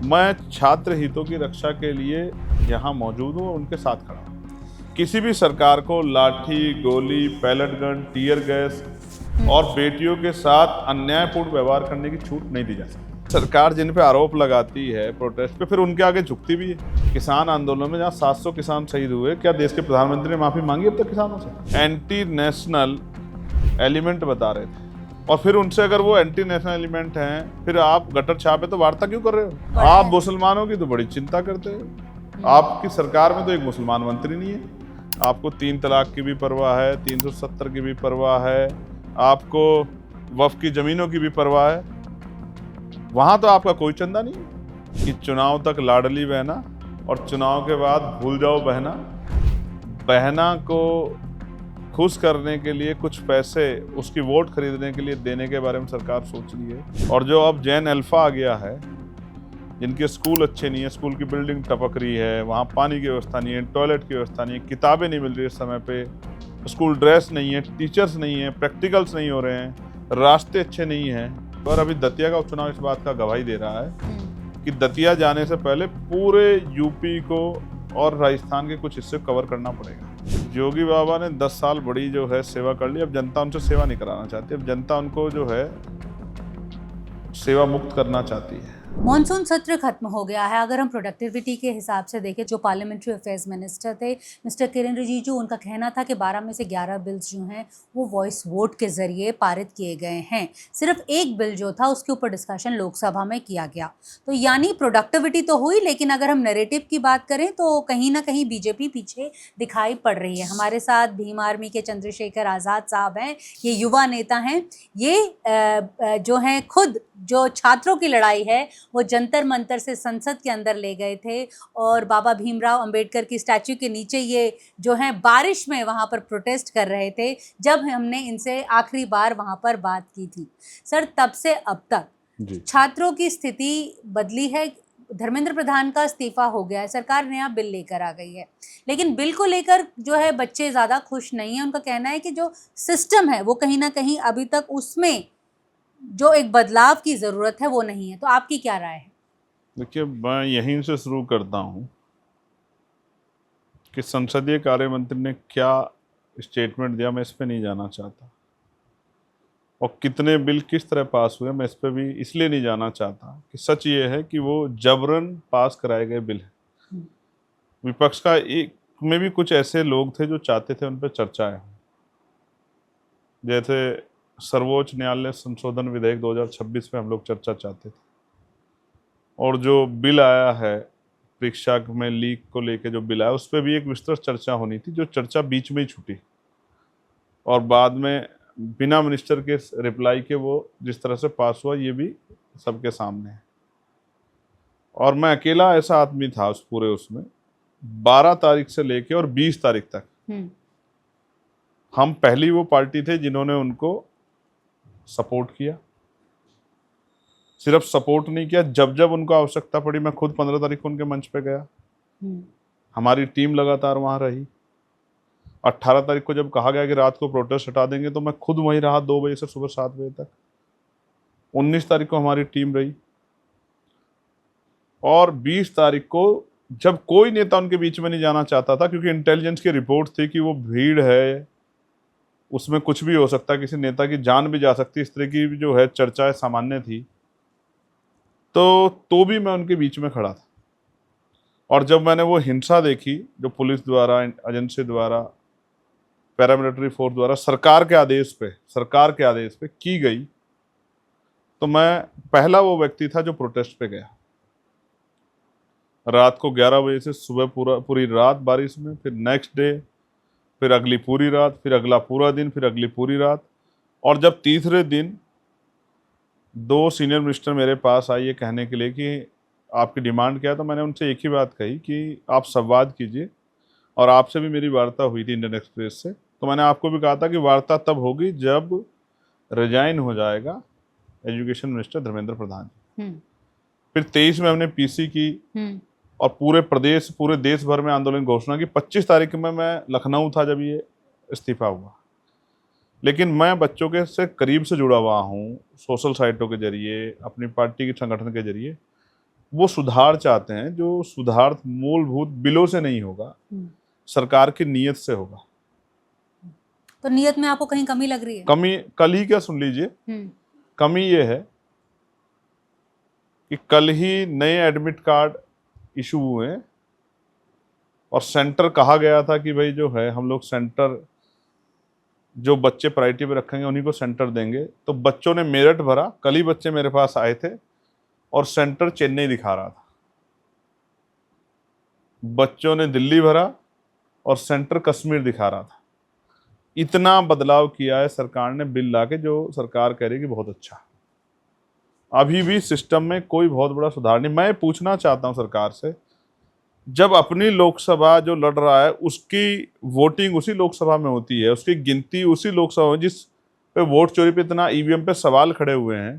मैं छात्र हितों की रक्षा के लिए यहाँ मौजूद हूँ और उनके साथ खड़ा हूँ। किसी भी सरकार को लाठी, गोली, पैलेट गन, टीयर गैस और बेटियों के साथ अन्यायपूर्ण व्यवहार करने की छूट नहीं दी जा सकती। सरकार जिन पे आरोप लगाती है प्रोटेस्ट पे, फिर उनके आगे झुकती भी है। किसान आंदोलन में जहाँ 700 किसान शहीद हुए, क्या देश के प्रधानमंत्री ने माफी मांगी अब तक किसानों से? एंटी नेशनल एलिमेंट बता रहे थे, और फिर उनसे अगर वो एंटी नेशनल एलिमेंट हैं, फिर आप गटर छापे तो वार्ता क्यों कर रहे हो? आप मुसलमानों की तो बड़ी चिंता करते हो। आपकी सरकार में तो एक मुसलमान मंत्री नहीं है। आपको 3 तलाक की भी परवाह है, 370 की भी परवाह है, आपको वक्फ की जमीनों की भी परवाह है। वहां तो आपका कोई चंदा नहीं कि चुनाव तक लाडली बहना और चुनाव के बाद भूल जाओ बहना। बहना को खुश करने के लिए कुछ पैसे उसकी वोट खरीदने के लिए देने के बारे में सरकार सोच रही है। और जो अब जैन अल्फा आ गया है, जिनके स्कूल अच्छे नहीं है, स्कूल की बिल्डिंग टपक रही है, वहाँ पानी की व्यवस्था नहीं है, टॉयलेट की व्यवस्था नहीं है, किताबें नहीं मिल रही है समय पे, स्कूल ड्रेस नहीं है, टीचर्स नहीं है, प्रैक्टिकल्स नहीं हो रहे हैं, रास्ते अच्छे नहीं हैं। और अभी दतिया का उपचुनाव इस बात का गवाही दे रहा है कि दतिया जाने से पहले पूरे यूपी को और राजस्थान के कुछ हिस्से कवर करना पड़ेगा। योगी बाबा ने 10 साल बड़ी जो है सेवा कर ली। अब जनता उनसे सेवा नहीं कराना चाहती, अब जनता उनको जो है सेवा मुक्त करना चाहती है। मॉनसून सत्र खत्म हो गया है। अगर हम प्रोडक्टिविटी के हिसाब से देखें, जो पार्लियामेंट्री अफेयर्स मिनिस्टर थे मिस्टर किरेन रिजिजू, उनका कहना था कि 12 में से 11 बिल्स जो हैं वो वॉइस वोट के जरिए पारित किए गए हैं। सिर्फ एक बिल जो था उसके ऊपर डिस्कशन लोकसभा में किया गया। तो यानी प्रोडक्टिविटी तो हुई, लेकिन अगर हम नैरेटिव की बात करें तो कहीं ना कहीं बीजेपी पीछे दिखाई पड़ रही है। हमारे साथ भीम आर्मी के चंद्रशेखर आज़ाद साहब हैं, ये युवा नेता हैं। ये जो हैं खुद जो छात्रों की लड़ाई है वो जंतर मंतर से संसद के अंदर ले गए थे और बाबा भीमराव अंबेडकर की स्टैच्यू के नीचे ये जो है बारिश में वहाँ पर प्रोटेस्ट कर रहे थे जब हमने इनसे आखिरी बार वहाँ पर बात की थी। सर, तब से अब तक छात्रों की स्थिति बदली है। धर्मेंद्र प्रधान का इस्तीफा हो गया है, सरकार नया बिल लेकर आ गई है, लेकिन बिल को लेकर जो है बच्चे ज़्यादा खुश नहीं हैं। उनका कहना है कि जो सिस्टम है वो कहीं ना कहीं अभी तक उसमें जो एक बदलाव की ज़रूरत है वो नहीं है। तो आपकी क्या राय है? देखिए, मैं यहीं से शुरू करता हूँ कि संसदीय कार्य मंत्री ने क्या स्टेटमेंट दिया, मैं इस पे नहीं जाना चाहता। और कितने बिल किस तरह पास हुए, मैं इस पे भी इसलिए नहीं जाना चाहता कि सच ये है कि वो जबरन पास कराए गए बिल है। विपक्ष का एक में भी कुछ ऐसे लोग थे जो चाहते थे उन पर चर्चाएं, जैसे सर्वोच्च न्यायालय संशोधन विधेयक 2026 में हम लोग चर्चा चाहते थे। और जो बिल आया है परीक्षा में लीक को लेके, जो बिल आया उस पर भी एक विस्तृत चर्चा होनी थी, जो चर्चा बीच में ही छूटी और बाद में बिना मिनिस्टर के रिप्लाई के वो जिस तरह से पास हुआ, ये भी सबके सामने है। और मैं अकेला ऐसा आदमी था उस पूरे उसमें। 12 तारीख से लेके और 20 तारीख तक हम पहली वो पार्टी थे जिन्होंने उनको सपोर्ट किया। सिर्फ सपोर्ट नहीं किया, जब जब उनको आवश्यकता पड़ी, मैं खुद 15 तारीख को उनके मंच पे गया। हमारी टीम लगातार वहां रही। 18 तारीख को जब कहा गया कि रात को प्रोटेस्ट हटा देंगे, तो मैं खुद वहीं रहा 2 बजे से सुबह 7 बजे तक। 19 तारीख को हमारी टीम रही और 20 तारीख को जब कोई नेता उनके बीच में नहीं जाना चाहता था, क्योंकि इंटेलिजेंस की रिपोर्ट थी कि वो भीड़ है, उसमें कुछ भी हो सकता है, किसी नेता की जान भी जा सकती, इस तरह की जो है चर्चाएं सामान्य थी, तो भी मैं उनके बीच में खड़ा था। और जब मैंने वो हिंसा देखी जो पुलिस द्वारा, एजेंसी द्वारा, पैरामिलिट्री फोर्स द्वारा सरकार के आदेश पे की गई, तो मैं पहला वो व्यक्ति था जो प्रोटेस्ट पे गया। रात को 11 बजे से सुबह पूरी रात बारिश में, फिर नेक्स्ट डे, फिर अगली पूरी रात, फिर अगला पूरा दिन, फिर अगली पूरी रात। और जब तीसरे दिन 2 सीनियर मिनिस्टर मेरे पास आए ये कहने के लिए कि आपकी डिमांड क्या है, तो मैंने उनसे एक ही बात कही कि आप संवाद कीजिए। और आपसे भी मेरी वार्ता हुई थी इंडियन एक्सप्रेस से, तो मैंने आपको भी कहा था कि वार्ता तब होगी जब रिजाइन हो जाएगा एजुकेशन मिनिस्टर धर्मेंद्र प्रधान जी। फिर 23 में हमने पीसी की और पूरे देश भर में आंदोलन घोषणा की। 25 तारीख में मैं लखनऊ था जब ये इस्तीफा हुआ। लेकिन मैं बच्चों के से करीब से जुड़ा हुआ हूँ, सोशल साइटों के जरिए, अपनी पार्टी के संगठन के जरिए। वो सुधार चाहते हैं, जो सुधार मूलभूत बिलों से नहीं होगा, सरकार की नीयत से होगा। तो नीयत में आपको कहीं कमी लग रही है? कमी कल ही क्या, सुन लीजिए, कमी ये है कि कल ही नए एडमिट कार्ड इशू हुए और सेंटर कहा गया था कि भाई जो है हम लोग सेंटर, जो बच्चे प्रायोरिटी पे रखेंगे उन्हीं को सेंटर देंगे। तो बच्चों ने मेरठ भरा, कल ही बच्चे मेरे पास आए थे और सेंटर चेन्नई दिखा रहा था। बच्चों ने दिल्ली भरा और सेंटर कश्मीर दिखा रहा था। इतना बदलाव किया है सरकार ने बिल लाके, जो सरकार कह रही है कि बहुत अच्छा। अभी भी सिस्टम में कोई बहुत बड़ा सुधार नहीं। मैं पूछना चाहता हूं सरकार से, जब अपनी लोकसभा जो लड़ रहा है उसकी वोटिंग उसी लोकसभा में होती है, उसकी गिनती उसी लोकसभा में, जिस पे वोट चोरी पे इतना ईवीएम पे सवाल खड़े हुए हैं,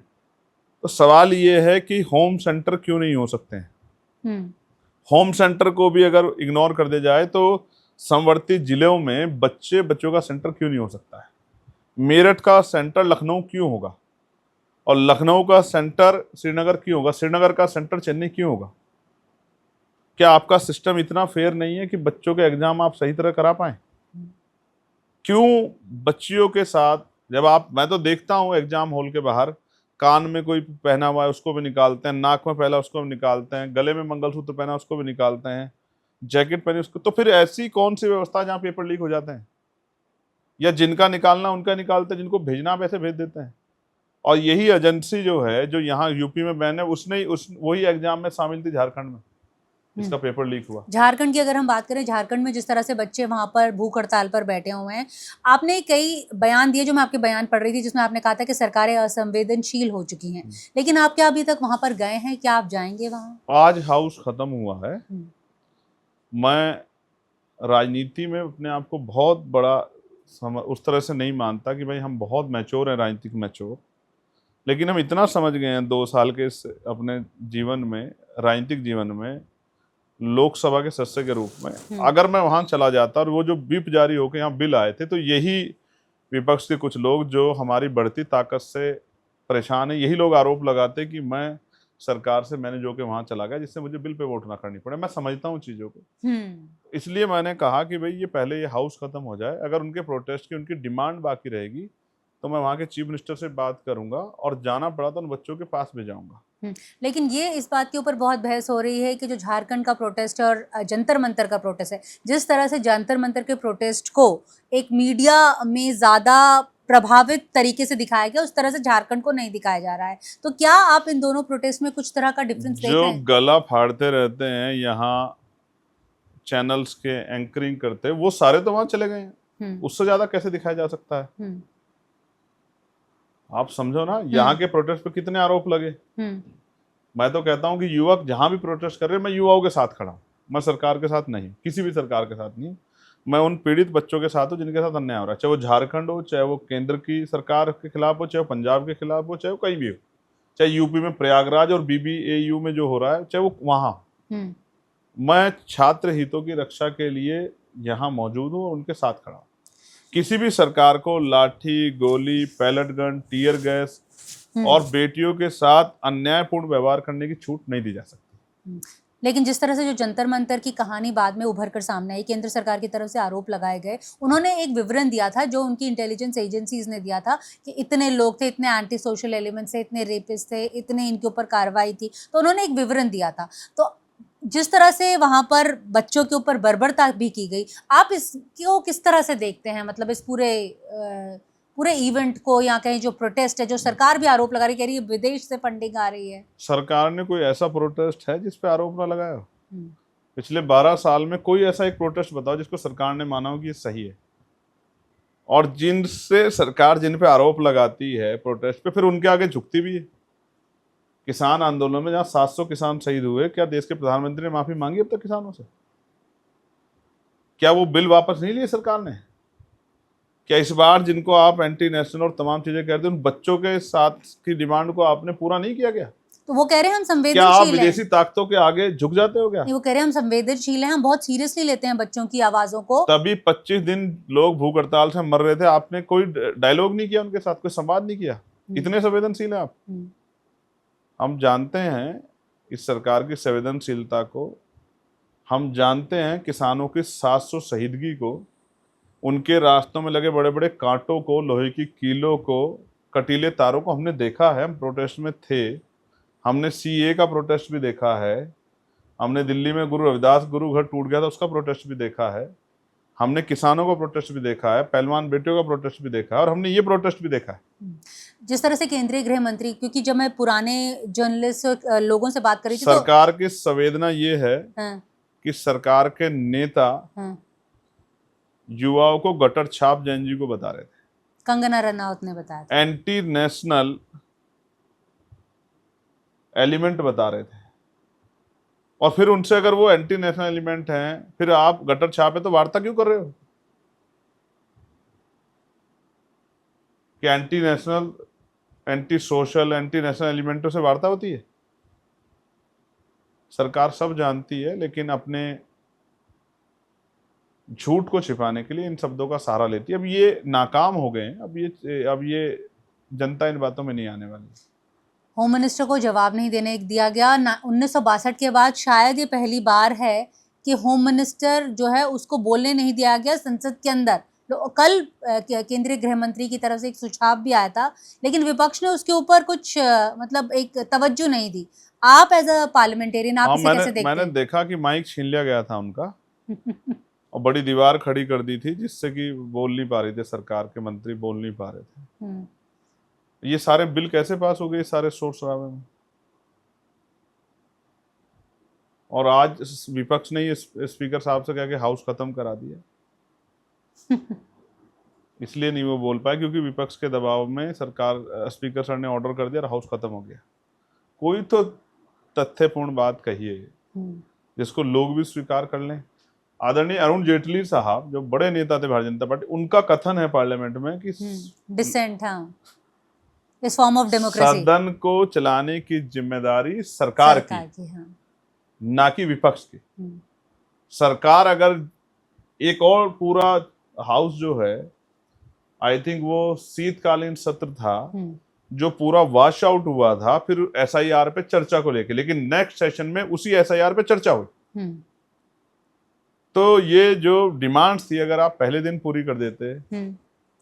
तो सवाल ये है कि होम सेंटर क्यों नहीं हो सकते हैं? होम सेंटर को भी अगर इग्नोर कर दिया जाए तो समवर्ती जिलों में बच्चों का सेंटर क्यों नहीं हो सकता है? मेरठ का सेंटर लखनऊ क्यों होगा और लखनऊ का सेंटर श्रीनगर क्यों होगा? श्रीनगर का सेंटर चेन्नई क्यों होगा? क्या आपका सिस्टम इतना फेयर नहीं है कि बच्चों के एग्जाम आप सही तरह करा पाए? क्यों बच्चियों के साथ, जब आप, मैं तो देखता हूं एग्जाम हॉल के बाहर, कान में कोई पहना हुआ है उसको भी निकालते हैं, नाक में पहला उसको भी निकालते हैं, गले में मंगलसूत्र पहना उसको भी निकालते हैं, जैकेट पहनी उसको। तो फिर ऐसी कौन सी व्यवस्था जहां पेपर लीक हो जाते हैं? या जिनका निकालना उनका निकालते हैं, जिनको भेजना आप ऐसे भेज देते हैं। और यही एजेंसी जो है, जो यहाँ यूपी में बैन है, उसने वही एग्जाम में शामिल थी झारखंड में, इसका पेपर लीक हुआ। झारखंड की अगर हम बात करें, झारखंड में जिस तरह से बच्चे वहां पर भूख हड़ताल पर बैठे हुए हैं, आपने कई बयान दिए, जो मैं आपके बयान पढ़ रही थी, जिसमें आपने कहा था कि सरकारें असंवेदनशील हो चुकी हैं। लेकिन आप क्या अभी तक वहां पर गए हैं? क्या आप जाएंगे वहां? आज हाउस खत्म हुआ है। मैं राजनीति में अपने आप को बहुत बड़ा उस तरह से नहीं मानता कि भाई हम बहुत मैच्योर हैं, राजनीतिक मैच्योर, लेकिन हम इतना समझ गए हैं 2 साल के अपने जीवन में, राजनीतिक जीवन में, लोकसभा के सदस्य के रूप में, अगर मैं वहां चला जाता और वो जो व्हिप जारी होकर यहाँ बिल आए थे, तो यही विपक्ष के कुछ लोग जो हमारी बढ़ती ताकत से परेशान है, यही लोग आरोप लगाते कि मैं सरकार से मैनेज होकर वहां चला गया, जिससे मुझे बिल पे वोट ना करनी पड़े। मैं समझता हूँ चीजों को, इसलिए मैंने कहा कि भाई ये पहले ये हाउस खत्म हो जाए। अगर उनके प्रोटेस्ट की, उनकी डिमांड बाकी रहेगी, तो मैं वहाँ के चीफ मिनिस्टर से बात करूंगा और जाना पड़ा तो उन बच्चों के पास भी जाऊंगा। लेकिन ये इस बात के ऊपर बहुत बहस हो रही है कि जो झारखंड का प्रोटेस्ट और जंतर मंतर का प्रोटेस्ट है, जिस तरह से जंतर मंतर के प्रोटेस्ट को एक मीडिया में ज़्यादा प्रभावित तरीके से दिखाया गया, उस तरह से झारखंड को नहीं दिखाया जा रहा है। तो क्या आप इन दोनों प्रोटेस्ट में कुछ तरह का डिफरेंस देख रहे हैं? जो गला फाड़ते रहते हैं यहाँ चैनल्स के एंकरिंग करते, वो सारे तो वहां चले गए हैं। उससे ज्यादा कैसे दिखाया जा सकता है? आप समझो ना, यहाँ के प्रोटेस्ट पे कितने आरोप लगे। मैं तो कहता हूँ कि युवक जहां भी प्रोटेस्ट कर रहे हैं, मैं युवाओं के साथ खड़ा हूँ, मैं सरकार के साथ नहीं, किसी भी सरकार के साथ नहीं, मैं उन पीड़ित बच्चों के साथ हूँ जिनके साथ अन्याय हो रहा है, चाहे वो झारखंड हो, चाहे वो केंद्र की सरकार के खिलाफ हो, चाहे वो पंजाब के खिलाफ हो, चाहे वो कहीं भी हो, चाहे यूपी में प्रयागराज और BBAU में जो हो रहा है, चाहे वो वहां। मैं छात्र हितों की रक्षा के लिए यहाँ मौजूद हूँ और उनके साथ खड़ा हूँ। किसी भी सरकार को लाठी, गोली, पैलेट गन, टीयर गैस और बेटियों के साथ अन्यायपूर्ण व्यवहार करने की छूट नहीं दी जा सकती। लेकिन जिस तरह से जो जंतर मंतर की कहानी बाद में उभर कर सामने आई, केंद्र सरकार की तरफ से आरोप लगाए गए, उन्होंने एक विवरण दिया था जो उनकी इंटेलिजेंस एजेंसीज ने दिया था कि इतने लोग थे, इतने एंटी सोशल एलिमेंट्स थे, इतने रेपिस्ट थे, इतने इनके ऊपर कार्रवाई थी। तो उन्होंने एक विवरण दिया था। तो जिस तरह से वहां पर बच्चों के ऊपर बर्बरता भी की गई, आप इसको किस तरह से देखते हैं? मतलब इस पूरे इवेंट को, या कहीं जो प्रोटेस्ट है, जो सरकार भी आरोप लगा रही, कह रही है विदेश से फंडिंग आ रही है। सरकार ने कोई ऐसा प्रोटेस्ट है जिस पे आरोप ना लगाया हो? पिछले 12 साल में कोई ऐसा एक प्रोटेस्ट बताओ जिसको सरकार ने माना हो कि ये सही है। और जिनसे सरकार जिन पे आरोप लगाती है प्रोटेस्ट पे, फिर उनके आगे झुकती भी है। किसान आंदोलन में जहां 700 किसान शहीद हुए, क्या देश के प्रधानमंत्री ने माफी मांगी अब तक किसानों से? क्या वो बिल वापस नहीं लिए सरकार ने? क्या इस बार जिनको आप एंटी नेशनल और तमाम चीजें कहते हैं, उन बच्चों के साथ की डिमांड को आपने पूरा नहीं किया गया? तो वो कह रहे हैं हम संवेदनशील क्या आप हैं। विदेशी ताकतों के आगे झुक जाते हो क्या? वो कह रहे हैं हम संवेदनशील हैं, हम बहुत सीरियसली लेते हैं बच्चों की आवाजों को। तभी 25 दिन लोग भूख हड़ताल से मर रहे थे, आपने कोई डायलॉग नहीं किया उनके साथ, कोई संवाद नहीं किया। इतने संवेदनशील हैं आप। हम जानते हैं इस सरकार की संवेदनशीलता को, हम जानते हैं किसानों की 700 शहीदगी को, उनके रास्तों में लगे बड़े बड़े कांटों को, लोहे की कीलों को, कटीले तारों को हमने देखा है। हम प्रोटेस्ट में थे, हमने सीए का प्रोटेस्ट भी देखा है, हमने दिल्ली में गुरु रविदास गुरु घर टूट गया था उसका प्रोटेस्ट भी देखा है, हमने किसानों का प्रोटेस्ट भी देखा है, पहलवान बेटियों का प्रोटेस्ट भी देखा है, और हमने ये प्रोटेस्ट भी देखा है। जिस तरह से केंद्रीय गृह मंत्री, क्योंकि जब मैं पुराने जर्नलिस्ट लोगों से बात करी थी सरकार की संवेदना ये है हाँ, कि सरकार के नेता हाँ, युवाओं को गटर छाप जैन जी को बता रहे थे, कंगना रनौत ने बताया था। एंटी नेशनल एलिमेंट बता रहे थे, और फिर उनसे अगर वो एंटी नेशनल एलिमेंट हैं, फिर आप गटर छापे तो वार्ता क्यों कर रहे हो? कि anti national, anti social, anti national एलिमेंटों से वार्ता होती है? सरकार सब जानती है, लेकिन अपने झूठ को छिपाने के लिए इन शब्दों का सहारा लेती है। अब ये नाकाम हो गए हैं, अब ये जनता इन बातों में नहीं आने वाली। होम मिनिस्टर को जवाब नहीं देने दिया गया। 1962 के बाद शायद ये पहली बार है कि होम मिनिस्टर जो है उसको बोलने नहीं दिया गया संसद के अंदर। कल केंद्रीय गृह मंत्री की तरफ से एक सुझाव भी आया था, लेकिन विपक्ष ने उसके ऊपर कुछ मतलब एक तवज्जो नहीं दी। आप एज अ पार्लियामेंटेरियन आप इसे कैसे देखते मैंने हैं? देखा कि माइक छीन लिया गया था उनका और बड़ी दीवार खड़ी कर दी थी, जिससे कि बोल नहीं पा रहे थे, सरकार के मंत्री बोल नहीं पा रहे थे। ये सारे बिल कैसे पास हो गए, सारे शोर शराबे में? और आज विपक्ष ने ये स्पीकर साहब से कह के हाउस खत्म करा दिया। इसलिए नहीं वो बोल पाए क्योंकि विपक्ष के दबाव में सरकार, स्पीकर सर ने ऑर्डर कर दिया और हाउस खत्म हो गया। कोई तो तथ्यपूर्ण बात कहिए जिसको लोग भी स्वीकार कर लें। आदरणीय अरुण जेटली साहब जो बड़े नेता थे भारतीय जनता पार्टी, उनका कथन है पार्लियामेंट में कि डिसेंट, हाँ, इस फॉर्म ऑफ डेमोक्रेसी, सदन को चलाने की जिम्मेदारी सरकार की, हाँ। ना कि विपक्ष की। सरकार अगर एक और पूरा हाउस जो है, आई थिंक वो शीतकालीन सत्र था जो पूरा वॉश आउट हुआ था फिर एसआईआर पे चर्चा को लेके, लेकिन नेक्स्ट सेशन में उसी एसआईआर पे चर्चा हुई। तो ये जो डिमांड्स थी अगर आप पहले दिन पूरी कर देते,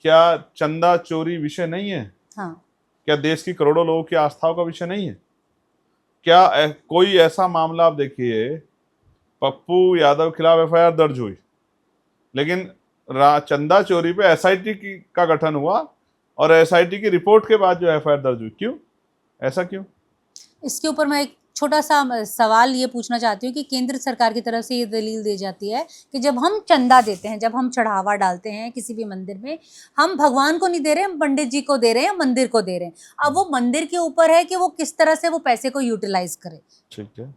क्या चंदा चोरी विषय नहीं है? हाँ। क्या देश की करोड़ों लोगों की आस्थाओं का विषय नहीं है? क्या कोई ऐसा मामला आप देखिए, पप्पू यादव के खिलाफ एफआईआर दर्ज हुई, लेकिन चंदा चोरी पे एसआईटी का गठन हुआ और एसआईटी की रिपोर्ट के बाद जो एफआईआर दर्ज हुई, क्यों? ऐसा क्यों? इसके ऊपर मैं एक छोटा सा सवाल ये पूछना चाहती हूँ कि केंद्र सरकार की तरफ से ये दलील दी जाती है कि जब हम चंदा देते हैं, जब हम चढ़ावा डालते हैं किसी भी मंदिर में, हम भगवान को नहीं दे रहे, हम पंडित जी को दे रहे हैं, मंदिर को दे रहे हैं। अब वो मंदिर के ऊपर है कि वो किस तरह से वो पैसे को यूटिलाइज करे। ठीक है,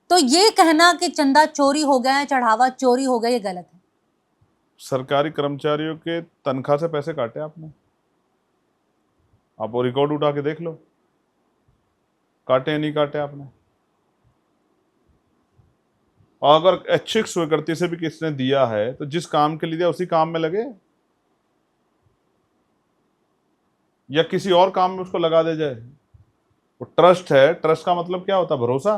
तो ये कहना कि चंदा चोरी हो गया है, चढ़ावा चोरी हो गया, ये गलत है। सरकारी कर्मचारियों के तनख्वाह से पैसे काटे आपने, आप वो रिकॉर्ड उठा के देख लो, काटे या नहीं काटे आपने। और अगर ऐच्छिक स्वीकृति से भी किसने दिया है तो जिस काम के लिए दिया उसी काम में लगे, या किसी और काम में उसको लगा दे जाए। वो ट्रस्ट है, ट्रस्ट का मतलब क्या होता है? भरोसा।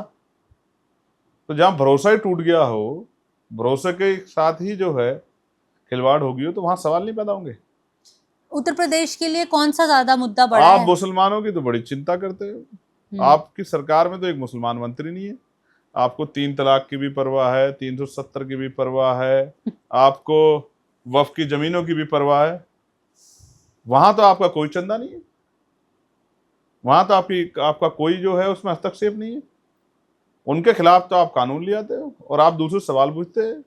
तो जहां भरोसा ही टूट गया हो, भरोसे के साथ ही जो है खिलवाड़ होगी हो, तो वहां सवाल नहीं पैदा होंगे। उत्तर प्रदेश के लिए कौन सा ज्यादा मुद्दा बड़ा आप है? मुसलमानों की तो बड़ी चिंता करते हो। आपकी सरकार में तो एक मुसलमान मंत्री नहीं है। आपको 3 तलाक की भी परवाह है, 370 की भी परवाह है, आपको वक्फ की जमीनों की भी परवाह है। वहां तो आपका कोई चंदा नहीं है, वहां तो आपका कोई जो है उसमें हस्तक्षेप नहीं है। उनके खिलाफ तो आप कानून ले आते हो और आप दूसरे सवाल पूछते हैं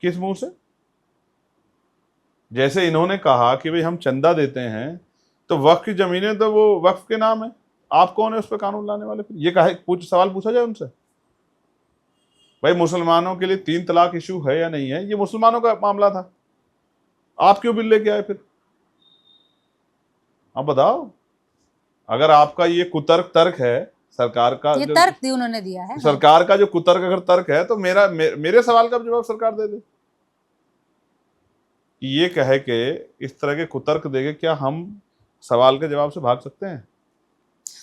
किस मुंह से? जैसे इन्होंने कहा कि भाई हम चंदा देते हैं तो वक्फ की जमीनें तो वो वक्फ के नाम है, आप कौन है उस पर कानून लाने वाले? ये कहा सवाल पूछा जाए उनसे, भाई मुसलमानों के लिए 3 तलाक इशू है या नहीं है? ये मुसलमानों का मामला था, आप क्यों बिल लेके आए फिर? आप बताओ। अगर आपका ये कुतर्क तर्क है सरकार का, ये तर्क भी उन्होंने दिया है, सरकार का जो कुतर्क अगर तर्क है तो मेरे सवाल का जवाब सरकार दे दे। ये कहे कि इस तरह के कुतर्क देके क्या हम सवाल के जवाब से भाग सकते हैं?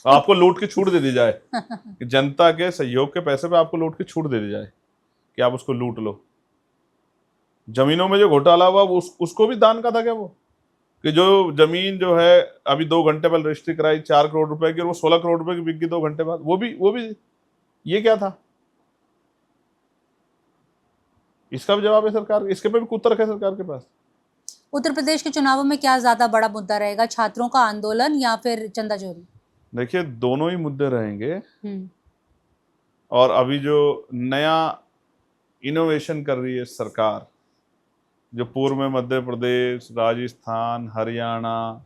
आपको लूट की छूट दे दी जाए कि जनता के सहयोग के पैसे पे आपको लूट की छूट दे दी जाए कि आप उसको लूट लो। जमीनों में जो घोटाला हुआ उसको भी दान का था क्या वो, कि जो जमीन जो है अभी 2 घंटे पहले रजिस्ट्री कराई 4 करोड़ रुपए की और वो 16 करोड़ रुपए की बिक गई 2 घंटे बाद, वो भी ये क्या था? इसका भी जवाब है सरकार, इसके पे भी कुतर्क है सरकार के पास। उत्तर प्रदेश के चुनावों में क्या ज्यादा बड़ा मुद्दा रहेगा, छात्रों का आंदोलन या फिर चंदा चोरी? देखिए दोनों ही मुद्दे रहेंगे। हम्म। और अभी जो नया इनोवेशन कर रही है सरकार, जो पूर्व में मध्य प्रदेश, राजस्थान, हरियाणा,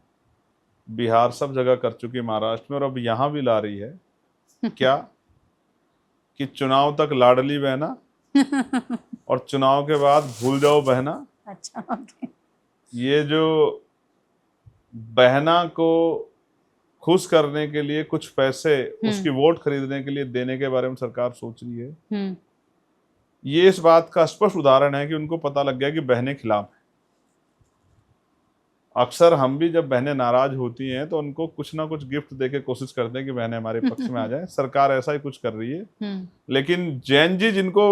बिहार सब जगह कर चुकी है, महाराष्ट्र में, और अब यहाँ भी ला रही है क्या कि चुनाव तक लाडली बहना और चुनाव के बाद भूल जाओ बहना। अच्छा, ओके। ये जो बहना को खुश करने के लिए कुछ पैसे उसकी वोट खरीदने के लिए देने के बारे में सरकार सोच रही है, ये इस बात का स्पष्ट उदाहरण है कि उनको पता लग गया कि बहनें खिलाफ हैं। अक्सर हम भी जब बहनें नाराज होती हैं तो उनको कुछ ना कुछ गिफ्ट देके कोशिश करते हैं कि बहनें हमारे पक्ष में आ जाएं। सरकार ऐसा ही कुछ कर रही है। लेकिन जैन जी जिनको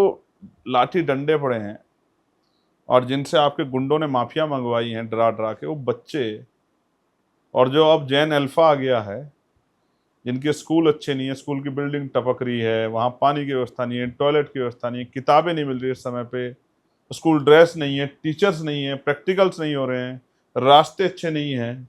लाठी डंडे पड़े हैं और जिनसे आपके गुंडों ने माफिया मंगवाई हैं डरा डरा के, वो बच्चे, और जो अब जैन अल्फा आ गया है, जिनके स्कूल अच्छे नहीं है, स्कूल की बिल्डिंग टपक रही है, वहाँ पानी की व्यवस्था नहीं है, टॉयलेट की व्यवस्था नहीं है, किताबें नहीं मिल रही इस समय पे, स्कूल ड्रेस नहीं है, टीचर्स नहीं है, प्रैक्टिकल्स नहीं हो रहे हैं, रास्ते अच्छे नहीं हैं,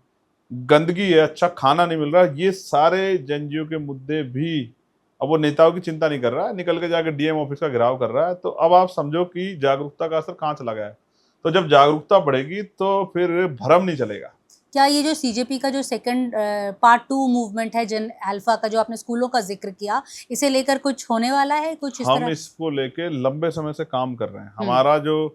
गंदगी है, अच्छा खाना नहीं मिल रहा, ये सारे जनजीव के मुद्दे भी अब वो नेताओं की चिंता नहीं कर रहा है, निकल के जाकर डीएम ऑफिस का घेराव कर रहा है। तो अब आप समझो कि जागरूकता का असर कहाँ चला गया है। तो जब जागरूकता बढ़ेगी तो फिर भ्रम नहीं चलेगा। क्या ये जो सीजेपी का जो सेकंड पार्ट 2 मूवमेंट है जन अल्फा का, जो आपने स्कूलों का जिक्र किया, इसे लेकर कुछ होने वाला है कुछ इस हम तरह? इसको लेके लंबे समय से काम कर रहे हैं। हमारा जो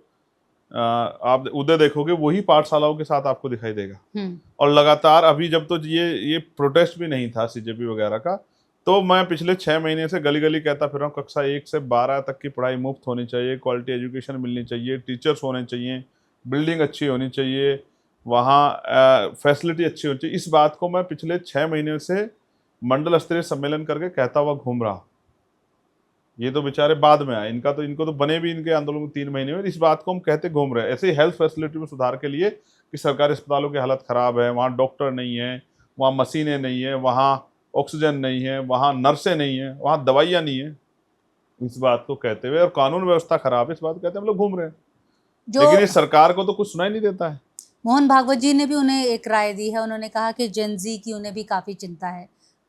आप उधर देखोगे वही पाठशालाओं के साथ आपको दिखाई देगा। और लगातार अभी जब तो ये प्रोटेस्ट भी नहीं था सीजेपी वगैरह का, तो मैं पिछले 6 महीने से गली गली कहता फिर रहा हूँ कक्षा 1 से 12 तक की पढ़ाई मुफ्त होनी चाहिए, क्वालिटी एजुकेशन मिलनी चाहिए, टीचर्स होने चाहिए, बिल्डिंग अच्छी होनी चाहिए, वहाँ फैसिलिटी अच्छी होनी चाहिए। इस बात को मैं पिछले 6 महीने से मंडल स्तरीय सम्मेलन करके कहता हुआ घूम रहा। ये तो बेचारे बाद में आए, इनको तो बने भी इनके आंदोलन में 3 महीने में। इस बात को हम कहते घूम रहे हैं। ऐसे ही हेल्थ फैसिलिटी में सुधार के लिए कि सरकारी अस्पतालों की हालत खराब है, वहाँ डॉक्टर नहीं है, वहाँ मशीनें नहीं है, वहाँ ऑक्सीजन नहीं है, वहाँ नर्सें नहीं है, वहाँ दवाइयाँ नहीं है, इस बात को कहते हुए, और कानून व्यवस्था खराब है, इस बात को कहते हम लोग घूम रहे हैं। लेकिन इस सरकार को तो कुछ सुनाई नहीं देता है। मोहन भागवत जी ने भी उन्हें एक राय दी है, उन्होंने कहा कि जेनजी की उन्हें भी काफी चिंता है।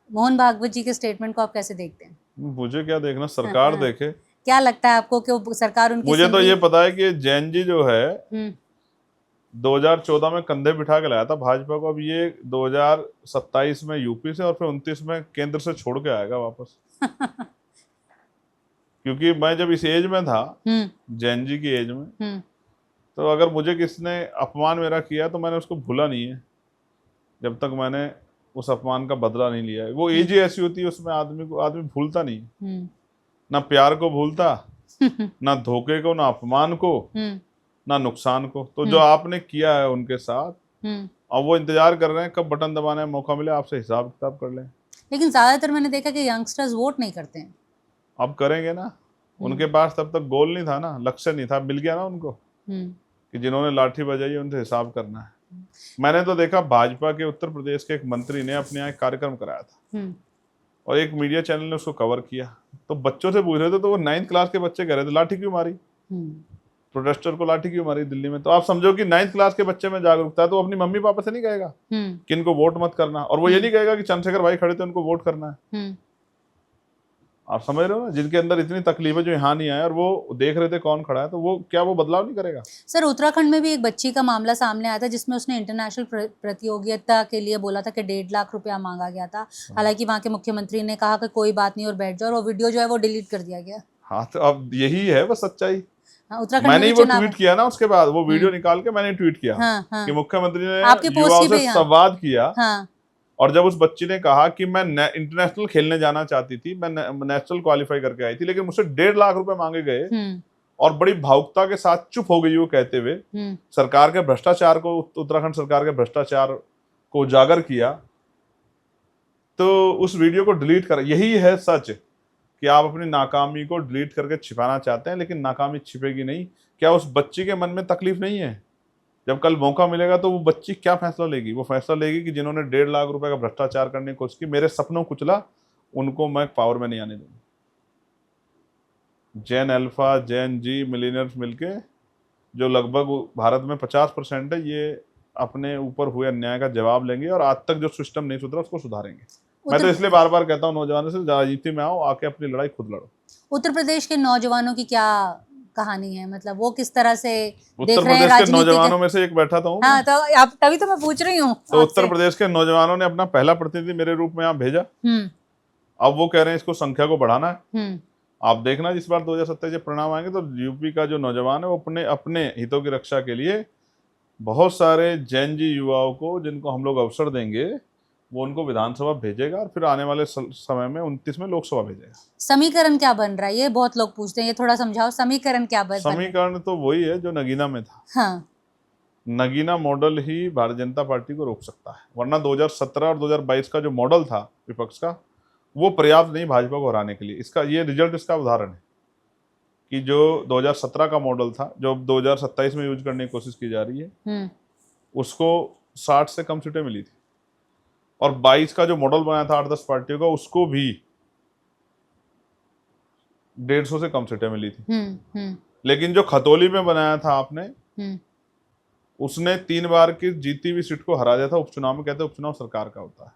मोहन भागवत जी के स्टेटमेंट को आप कैसे देखते हैं? मुझे क्या देखना, सरकार देखे। क्या लगता है आपको कि वो सरकार उनकी मुझे तो ये पता है कि जैन जी जो है 2014 में कंधे बिठा के लाया था भाजपा को, अब ये 2027 में यूपी से और फिर 29 में केंद्र से छोड़ के आएगा वापस। क्योंकि मैं जब इस एज में था, जैन जी की एज में, तो अगर मुझे किसने अपमान मेरा किया तो मैंने उसको भूला नहीं है जब तक मैंने उस अपमान का बदला नहीं लिया है। वो एज ही ऐसी होती है, उसमें आदमी भूलता नहीं, ना प्यार को भूलता, ना धोखे को, ना अपमान को, ना नुकसान को। तो जो आपने किया है उनके साथ, अब वो इंतजार कर रहे हैं कब बटन दबाने का मौका मिले, आपसे हिसाब किताब कर लें। लेकिन ज्यादातर मैंने देखा कि यंगस्टर्स वोट नहीं करते हैं। अब करेंगे ना, उनके पास तब तक गोल नहीं था ना, लक्ष्य नहीं था, मिल गया ना उनको कि जिन्होंने लाठी बजाई उनसे हिसाब करना है। मैंने तो देखा भाजपा के उत्तर प्रदेश के एक मंत्री ने अपने यहाँ एक कार्यक्रम कराया था और एक मीडिया चैनल ने उसको कवर किया, तो बच्चों से पूछ रहे थे, तो वो 9th क्लास के बच्चे कह रहे थे लाठी क्यों मारी, प्रोटेस्टर को लाठी क्यों मारी दिल्ली में। तो आप समझो कि 9th क्लास के बच्चे में जागरूकता है, तो अपनी मम्मी पापा से नहीं कहेगा कि इनको वोट मत करना, और वो ये नहीं कहेगा कि चंद्रशेखर भाई खड़े थे उनको वोट करना है। आप समझ रहे हो ना, जिनके अंदर इतनी तकलीफ है जो यहाँ नहीं आया और वो देख रहे थे कौन खड़ा है, तो वो क्या वो बदलाव नहीं करेगा? सर, उत्तराखंड में भी एक बच्ची का मामला सामने आया था जिसमें उसने इंटरनेशनल प्रतियोगिता के लिए बोला था कि 1.5 लाख रुपया मांगा गया था। हालांकि वहाँ के मुख्यमंत्री ने कहा कि कोई बात नहीं और बैठ जाओ, और वो वीडियो जो है वो डिलीट कर दिया गया। हाँ, तो अब यही है वो सच्चाई। उत्तराखंड मैंने वो ट्वीट किया ना, उसके बाद वो वीडियो निकाल के मैंने ट्वीट किया कि मुख्यमंत्री ने युवाओं से संवाद किया, और जब उस बच्ची ने कहा कि मैं इंटरनेशनल खेलने जाना चाहती थी, मैं नेशनल क्वालिफाई करके आई थी, लेकिन मुझसे 1.5 लाख रुपए मांगे गए, और बड़ी भावुकता के साथ चुप हो गई वो कहते हुए, सरकार के भ्रष्टाचार को, उत्तराखंड सरकार के भ्रष्टाचार को उजागर किया, तो उस वीडियो को डिलीट कर, यही है सच कि आप अपनी नाकामी को डिलीट करके छिपाना चाहते हैं, लेकिन नाकामी छिपेगी नहीं। क्या उस बच्ची के मन में तकलीफ नहीं है? जब कल मौका मिलेगा तो वो बच्ची क्या फैसला लेगी? वो फैसला लेगी कि जिन्होंने 1.5 लाख रुपए का भ्रष्टाचार करने की कोशिश की, मेरे सपनों को कुचला, उनको मैं पावर में नहीं आने दूंगा। जेन अल्फा, जेन जी, मिलीनियर्स मिलके जो लगभग भारत में 50% है, ये अपने ऊपर हुए अन्याय का जवाब लेंगे और आज तक जो सिस्टम नहीं सुधरा उसको सुधारेंगे। मैं तो इसलिए बार बार कहता हूँ नौजवानों से, राजनीति में आओ, आके अपनी लड़ाई खुद लड़ो। उत्तर प्रदेश के नौजवानों की क्या कहानी है, मतलब वो किस तरह से उत्तर देख रहे हैं प्रदेश के राजनीति नौजवानों में से एक बैठा था हूँ। हाँ, तो आप तभी तो मैं पूछ रही हूँ तो उत्तर आपसे। प्रदेश के नौजवानों ने अपना पहला प्रतिनिधि मेरे रूप में यहाँ भेजा। अब वो कह रहे हैं इसको संख्या को बढ़ाना है। आप देखना जिस बार 2027 के परिणाम आएंगे तो यूपी का जो नौजवान है वो अपने अपने हितों की रक्षा के लिए बहुत सारे जैन जी युवाओं को, जिनको हम लोग अवसर देंगे, वो उनको विधानसभा भेजेगा और फिर आने वाले समय में 29 में लोकसभा भेजेगा। समीकरण क्या बन रहा है, ये बहुत लोग पूछते हैं, ये थोड़ा समझाओ, समीकरण क्या बन रहा है? समीकरण तो वही है जो नगीना में था। हाँ। नगीना मॉडल ही भारतीय जनता पार्टी को रोक सकता है, वरना 2017 और 2022 का जो मॉडल था विपक्ष का, वो पर्याप्त नहीं भाजपा को हराने के लिए। इसका ये रिजल्ट, इसका उदाहरण है कि जो 2017 का मॉडल था, जो 2027 में यूज करने की कोशिश की जा रही है, उसको 60 से कम सीटें मिली थी, और 22 का जो मॉडल बनाया था 8-10 पार्टियों का, उसको भी 150 से कम सीटें मिली थी। लेकिन जो खतौली में बनाया था आपने, उसने 3 बार की जीती हुई सीट को हरा दिया था उपचुनाव में। कहते हैं उपचुनाव सरकार का होता है।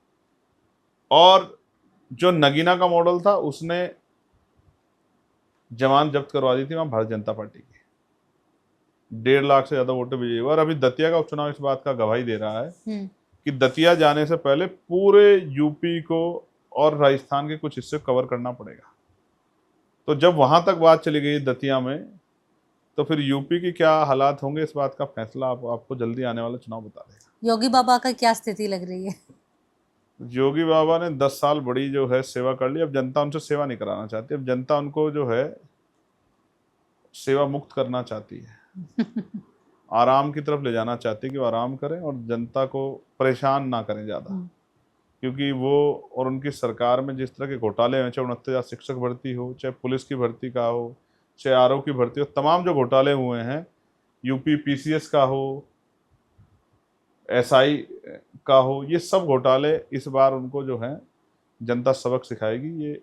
और जो नगीना का मॉडल था, उसने जमानत जब्त करवा दी थी वहां भारतीय जनता पार्टी की, 1.5 लाख से ज्यादा वोटें विजयी हुआ। और अभी दतिया का उपचुनाव इस बात का गवाही दे रहा है कि दतिया जाने से पहले पूरे यूपी को और राजस्थान के कुछ हिस्से कवर करना पड़ेगा। तो जब वहां तक बात चली गई दतिया में, तो फिर यूपी की क्या हालात होंगे, इस बात का फैसला आपको जल्दी आने वाला चुनाव बता देगा। योगी बाबा का क्या स्थिति लग रही है? योगी बाबा ने 10 साल बड़ी जो है सेवा कर ली। अब जनता उनसे सेवा नहीं कराना चाहती, अब जनता उनको जो है सेवा मुक्त करना चाहती है। आराम की तरफ ले जाना चाहती है कि वो आराम करें और जनता को परेशान ना करें ज़्यादा, क्योंकि वो और उनकी सरकार में जिस तरह के घोटाले हैं, चाहे 69,000 शिक्षक भर्ती हो, चाहे पुलिस की भर्ती का हो, चाहे आरओ की भर्ती हो, तमाम जो घोटाले हुए हैं, यूपी पीसीएस का हो, एसआई का हो, ये सब घोटाले इस बार उनको जो है जनता सबक सिखाएगी, ये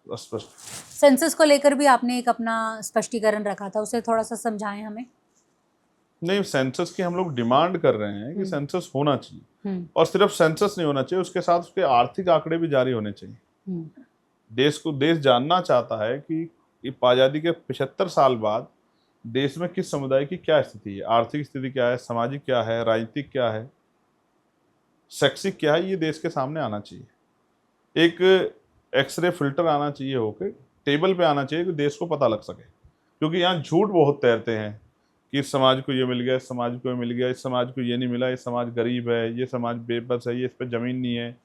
स्पष्ट। सेंसस को लेकर भी आपने एक अपना स्पष्टीकरण रखा था, उसे थोड़ा सा समझाएं हमें। नहीं, सेंसस की हम लोग डिमांड कर रहे हैं कि सेंसस होना चाहिए, और सिर्फ सेंसस नहीं होना चाहिए, उसके साथ उसके आर्थिक आंकड़े भी जारी होने चाहिए। देश जानना चाहता है कि आजादी के 75 साल बाद देश में किस समुदाय की क्या स्थिति है, आर्थिक स्थिति क्या है, सामाजिक क्या है, राजनीतिक क्या है, शैक्षिक क्या है, ये देश के सामने आना चाहिए। एक एक्सरे फिल्टर आना चाहिए, होकर टेबल पे आना चाहिए कि देश को पता लग सके। क्योंकि यहाँ झूठ बहुत तैरते हैं कि इस समाज को ये मिल गया, इस समाज को ये मिल गया, इस समाज को ये नहीं मिला, इस समाज गरीब है, ये समाज बेबस है, ये इस पर ज़मीन नहीं है,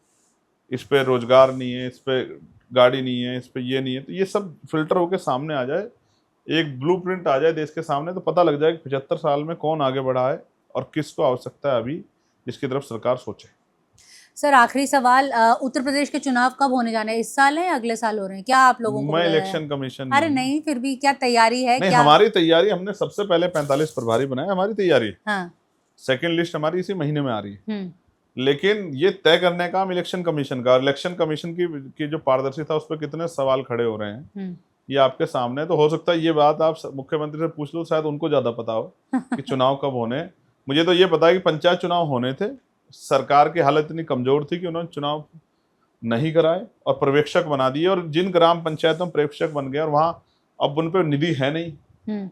इस पर रोजगार नहीं है, इस पर गाड़ी नहीं है, इस पर ये नहीं है। तो ये सब फिल्टर होकर सामने आ जाए, एक ब्लूप्रिंट आ जाए देश के सामने, तो पता लग जाए कि 75 साल में कौन आगे बढ़ा है और किसको आवश्यकता है अभी, जिसकी तरफ सरकार सोचे। सर, आखिरी सवाल, उत्तर प्रदेश के चुनाव कब होने जाने हैं? इस साल है, अगले साल हो रहे हैं? क्या आप लोगों को मैं इलेक्शन कमीशन अरे नहीं, फिर भी क्या तैयारी है? नहीं, क्या हमारी तैयारी, हमने सबसे पहले 45 प्रभारी बनाए, हमारी तैयारी। हाँ। सेकंड लिस्ट हमारी इसी महीने में आ रही है। लेकिन ये तय करने का काम इलेक्शन कमीशन का, इलेक्शन कमीशन की जो पारदर्शिता, उस पर कितने सवाल खड़े हो रहे हैं, ये आपके सामने है। तो हो सकता है ये बात आप मुख्यमंत्री से पूछ लो, शायद उनको ज्यादा पता हो कि चुनाव कब होने। मुझे तो ये पता है कि पंचायत चुनाव होने थे, सरकार की हालत इतनी कमजोर थी कि उन्होंने चुनाव नहीं कराए और पर्यवेक्षक बना दिए, और जिन ग्राम पंचायतों में पर्यवेक्षक बन गए और वहां अब उन पर निधि है नहीं,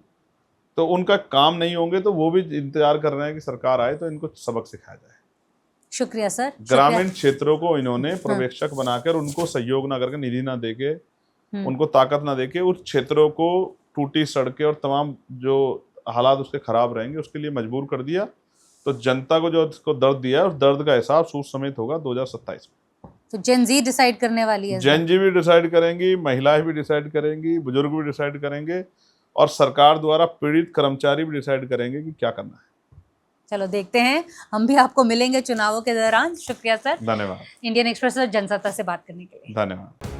तो उनका काम नहीं होंगे, तो वो भी इंतजार कर रहे हैं कि सरकार आए तो इनको सबक सिखाया जाए। शुक्रिया सर। ग्रामीण क्षेत्रों को इन्होंने पर्यवेक्षक बनाकर उनको सहयोग ना करके, निधि ना देके, उनको ताकत ना देके, उस क्षेत्रों को टूटी सड़कें और तमाम जो हालात उसके खराब रहेंगे उसके लिए मजबूर कर दिया। तो जनता को जो उसको दर्द दिया है, उस दर्द का एहसास सूद समेत होगा 2027 में। तो जेन जी डिसाइड करने वाली है? जेन जी भी डिसाइड करेंगी, महिलाएं भी डिसाइड करेंगी, बुजुर्ग भी डिसाइड करेंगे, और सरकार द्वारा पीड़ित कर्मचारी भी डिसाइड करेंगे कि क्या करना है। चलो देखते हैं, हम भी आपको मिलेंगे चुनावों के दौरान। शुक्रिया सर, धन्यवाद। इंडियन एक्सप्रेस और जनसत्ता से बात करने के लिए। धन्यवाद।